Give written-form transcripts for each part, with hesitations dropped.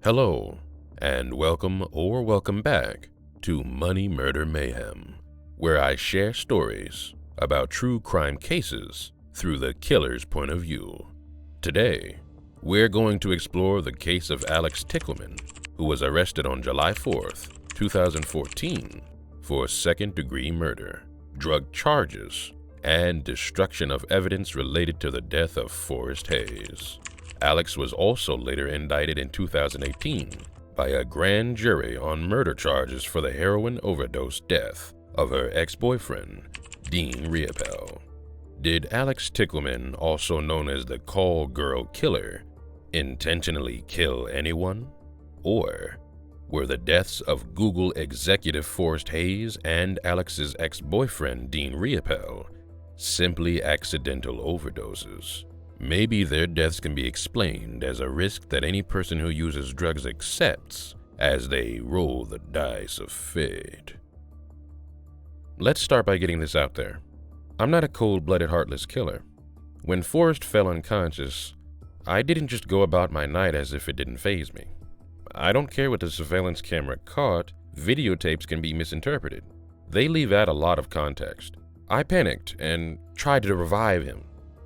Hello, and welcome back to Money Murder Mayhem, where I share stories about true crime cases through the killer's point of view. Today, we're going to explore the case of Alix Tichelman, who was arrested on July 4th, 2014 for second-degree murder, drug charges, and destruction of evidence related to the death of Forrest Hayes. Alix was also later indicted in 2018 by a grand jury on murder charges for the heroin overdose death of her ex-boyfriend, Dean Riepel. Did Alix Tichelman, also known as the Call Girl Killer, intentionally kill anyone? Or were the deaths of Google executive Forrest Hayes and Alix's ex-boyfriend, Dean Riepel, simply accidental overdoses? Maybe their deaths can be explained as a risk that any person who uses drugs accepts as they roll the dice of fate. Let's start by getting this out there. I'm not a cold-blooded, heartless killer. When Forrest fell unconscious, I didn't just go about my night as if it didn't faze me. I don't care what the surveillance camera caught, videotapes can be misinterpreted. They leave out a lot of context. I panicked and tried to revive him.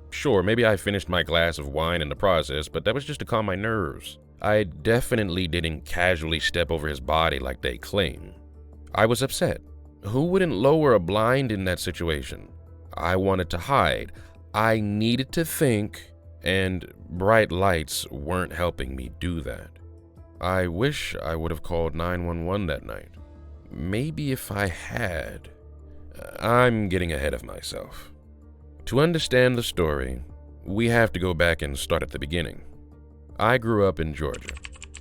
Sure, maybe I finished my glass of wine in the process, but that was just to calm my nerves. I definitely didn't casually step over his body like they claim. I was upset. Who wouldn't lower a blind in that situation? I wanted to hide. I needed to think, and bright lights weren't helping me do that. I wish I would have called 911 that night. Maybe if I had. I'm getting ahead of myself. To understand the story, we have to go back and start at the beginning. I grew up in Georgia,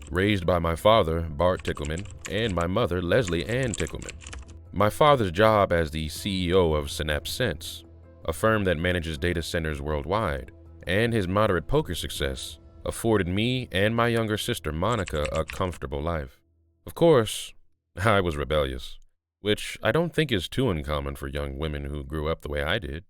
raised by my father, Bart Tichelman, and my mother, Leslie Ann Tichelman. My father's job as the CEO of Synapse Sense, a firm that manages data centers worldwide, and his moderate poker success afforded me and my younger sister, Monica, a comfortable life. Of course, I was rebellious, which I don't think is too uncommon for young women who grew up the way I did.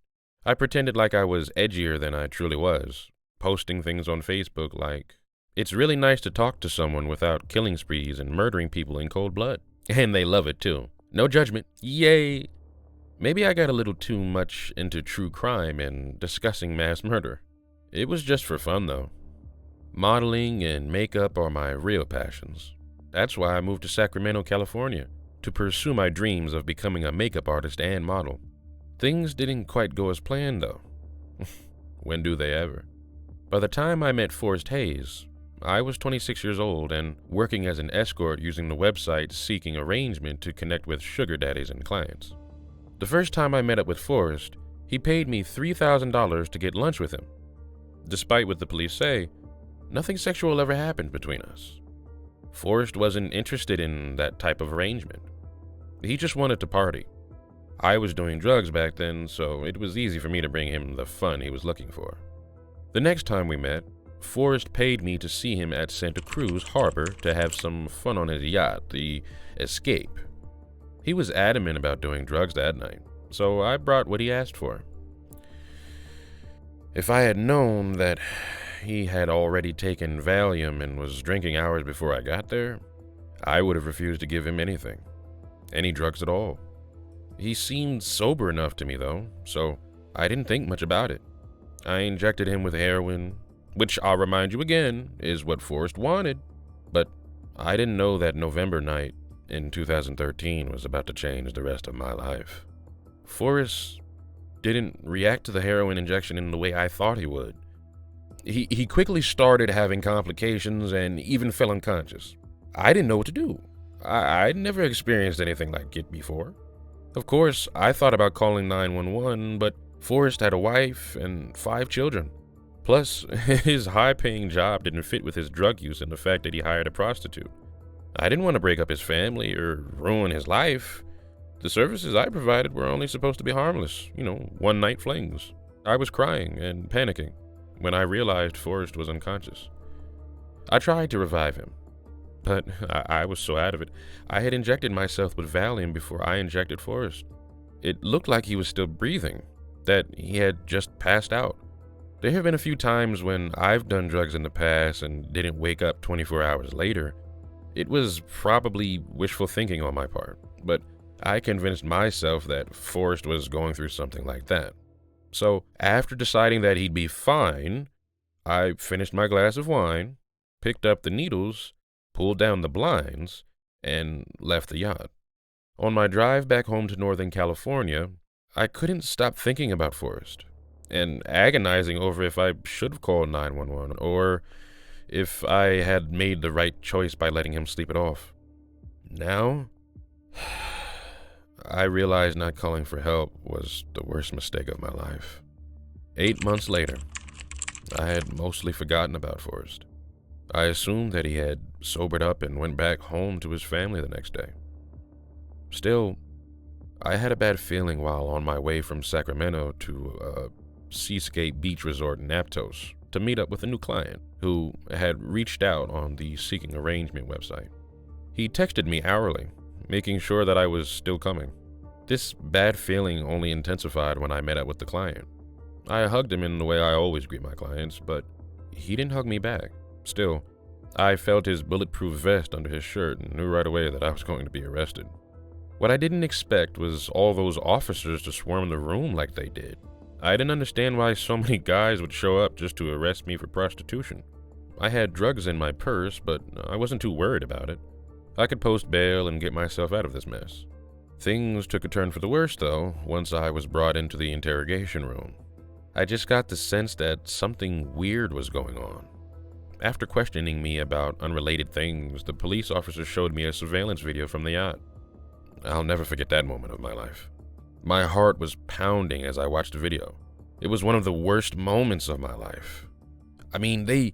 I pretended like I was edgier than I truly was, posting things on Facebook like, "It's really nice to talk to someone without killing sprees and murdering people in cold blood." And they love it too. No judgment. Yay! Maybe I got a little too much into true crime and discussing mass murder. It was just for fun though. Modeling and makeup are my real passions. That's why I moved to Sacramento, California, to pursue my dreams of becoming a makeup artist and model. Things didn't quite go as planned, though. When do they ever? By the time I met Forrest Hayes, I was 26 years old and working as an escort using the website Seeking Arrangement to connect with sugar daddies and clients. The first time I met up with Forrest, he paid me $3,000 to get lunch with him. Despite what the police say, nothing sexual ever happened between us. Forrest wasn't interested in that type of arrangement. He just wanted to party. I was doing drugs back then, so it was easy for me to bring him the fun he was looking for. The next time we met, Forrest paid me to see him at Santa Cruz Harbor to have some fun on his yacht, the Escape. He was adamant about doing drugs that night, so I brought what he asked for. If I had known that he had already taken Valium and was drinking hours before I got there, I would have refused to give him anything. Any drugs at all. He seemed sober enough to me though, so I didn't think much about it. I injected him with heroin, which I'll remind you again is what Forrest wanted, but I didn't know that November night in 2013 was about to change the rest of my life. Forrest didn't react to the heroin injection in the way I thought he would. He quickly started having complications and even fell unconscious. I didn't know what to do. I'd never experienced anything like it before. Of course, I thought about calling 911, but Forrest had a wife and 5 children. Plus, his high-paying job didn't fit with his drug use and the fact that he hired a prostitute. I didn't want to break up his family or ruin his life. The services I provided were only supposed to be harmless, one-night flings. I was crying and panicking when I realized Forrest was unconscious. I tried to revive him, but I was so out of it. I had injected myself with Valium before I injected Forrest. It looked like he was still breathing, that he had just passed out. There have been a few times when I've done drugs in the past and didn't wake up 24 hours later. It was probably wishful thinking on my part, but I convinced myself that Forrest was going through something like that. So after deciding that he'd be fine, I finished my glass of wine, picked up the needles, pulled down the blinds, and left the yacht. On my drive back home to Northern California, I couldn't stop thinking about Forrest and agonizing over if I should have called 911 or if I had made the right choice by letting him sleep it off. Now, I realized not calling for help was the worst mistake of my life. 8 months later, I had mostly forgotten about Forrest. I assumed that he had sobered up and went back home to his family the next day. Still, I had a bad feeling while on my way from Sacramento to a Seascape Beach Resort in Aptos to meet up with a new client who had reached out on the Seeking Arrangement website. He texted me hourly, making sure that I was still coming. This bad feeling only intensified when I met up with the client. I hugged him in the way I always greet my clients, but he didn't hug me back. Still, I felt his bulletproof vest under his shirt and knew right away that I was going to be arrested. What I didn't expect was all those officers to swarm the room like they did. I didn't understand why so many guys would show up just to arrest me for prostitution. I had drugs in my purse, but I wasn't too worried about it. I could post bail and get myself out of this mess. Things took a turn for the worse, though, once I was brought into the interrogation room. I just got the sense that something weird was going on. After questioning me about unrelated things, the police officer showed me a surveillance video from the yacht. I'll never forget that moment of my life. My heart was pounding as I watched the video. It was one of the worst moments of my life. I mean, they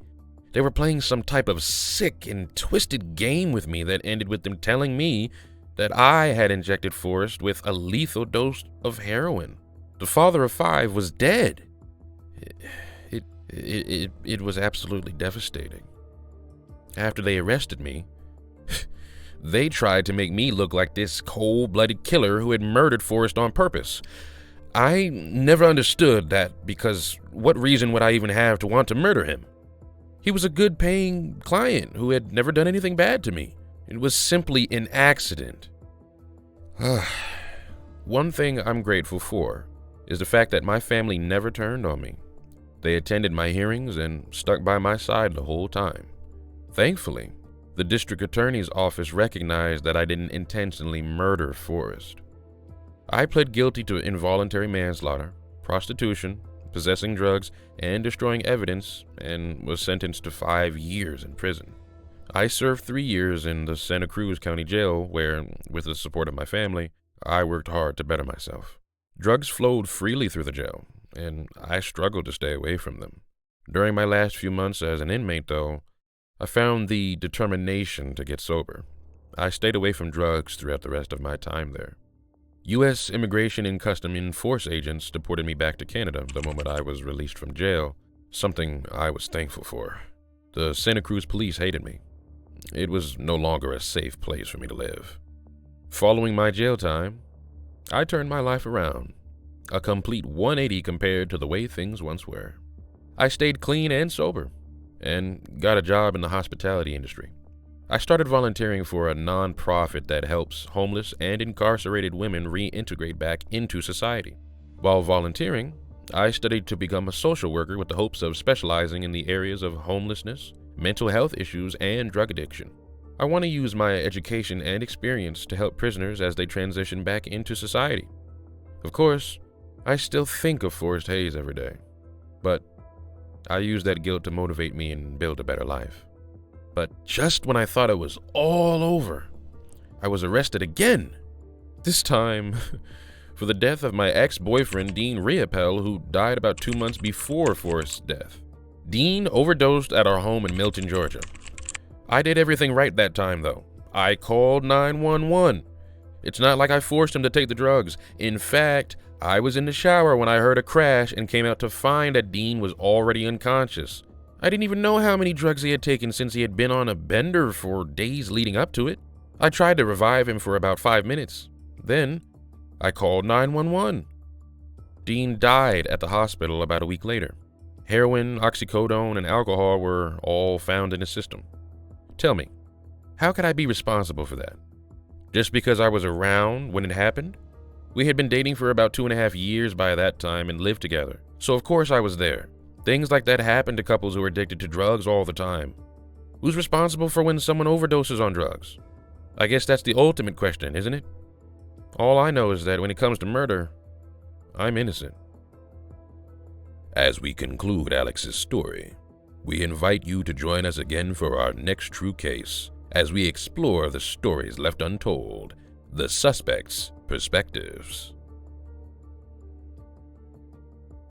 were playing some type of sick and twisted game with me that ended with them telling me that I had injected Forrest with a lethal dose of heroin. The father of 5 was dead. It was absolutely devastating. After they arrested me, they tried to make me look like this cold-blooded killer who had murdered Forrest on purpose. I never understood that because what reason would I even have to want to murder him? He was a good-paying client who had never done anything bad to me. It was simply an accident. One thing I'm grateful for is the fact that my family never turned on me. They attended my hearings and stuck by my side the whole time. Thankfully, the district attorney's office recognized that I didn't intentionally murder Forrest. I pled guilty to involuntary manslaughter, prostitution, possessing drugs, and destroying evidence, and was sentenced to 5 years in prison. I served 3 years in the Santa Cruz County Jail where, with the support of my family, I worked hard to better myself. Drugs flowed freely through the jail, and I struggled to stay away from them. During my last few months as an inmate, though, I found the determination to get sober. I stayed away from drugs throughout the rest of my time there. U.S. Immigration and Custom Enforcement agents deported me back to Canada the moment I was released from jail, something I was thankful for. The Santa Cruz police hated me. It was no longer a safe place for me to live. Following my jail time, I turned my life around, a complete 180 compared to the way things once were. I stayed clean and sober, and got a job in the hospitality industry. I started volunteering for a non-profit that helps homeless and incarcerated women reintegrate back into society. While volunteering, I studied to become a social worker with the hopes of specializing in the areas of homelessness, mental health issues, and drug addiction. I want to use my education and experience to help prisoners as they transition back into society. Of course, I still think of Forrest Hayes every day, but I use that guilt to motivate me and build a better life. But just when I thought it was all over, I was arrested again. This time for the death of my ex-boyfriend, Dean Riopel, who died about 2 months before Forrest's death. Dean overdosed at our home in Milton, Georgia. I did everything right that time, though. I called 911. It's not like I forced him to take the drugs. In fact, I was in the shower when I heard a crash and came out to find that Dean was already unconscious. I didn't even know how many drugs he had taken since he had been on a bender for days leading up to it. I tried to revive him for about 5 minutes. Then, I called 911. Dean died at the hospital about a week later. Heroin, oxycodone, and alcohol were all found in his system. Tell me, how could I be responsible for that? Just because I was around when it happened? We had been dating for about 2.5 years by that time and lived together, so of course I was there. Things like that happen to couples who are addicted to drugs all the time. Who's responsible for when someone overdoses on drugs? I guess that's the ultimate question, isn't it? All I know is that when it comes to murder, I'm innocent. As we conclude Alix's story, we invite you to join us again for our next true case as we explore the stories left untold, the suspects' perspectives.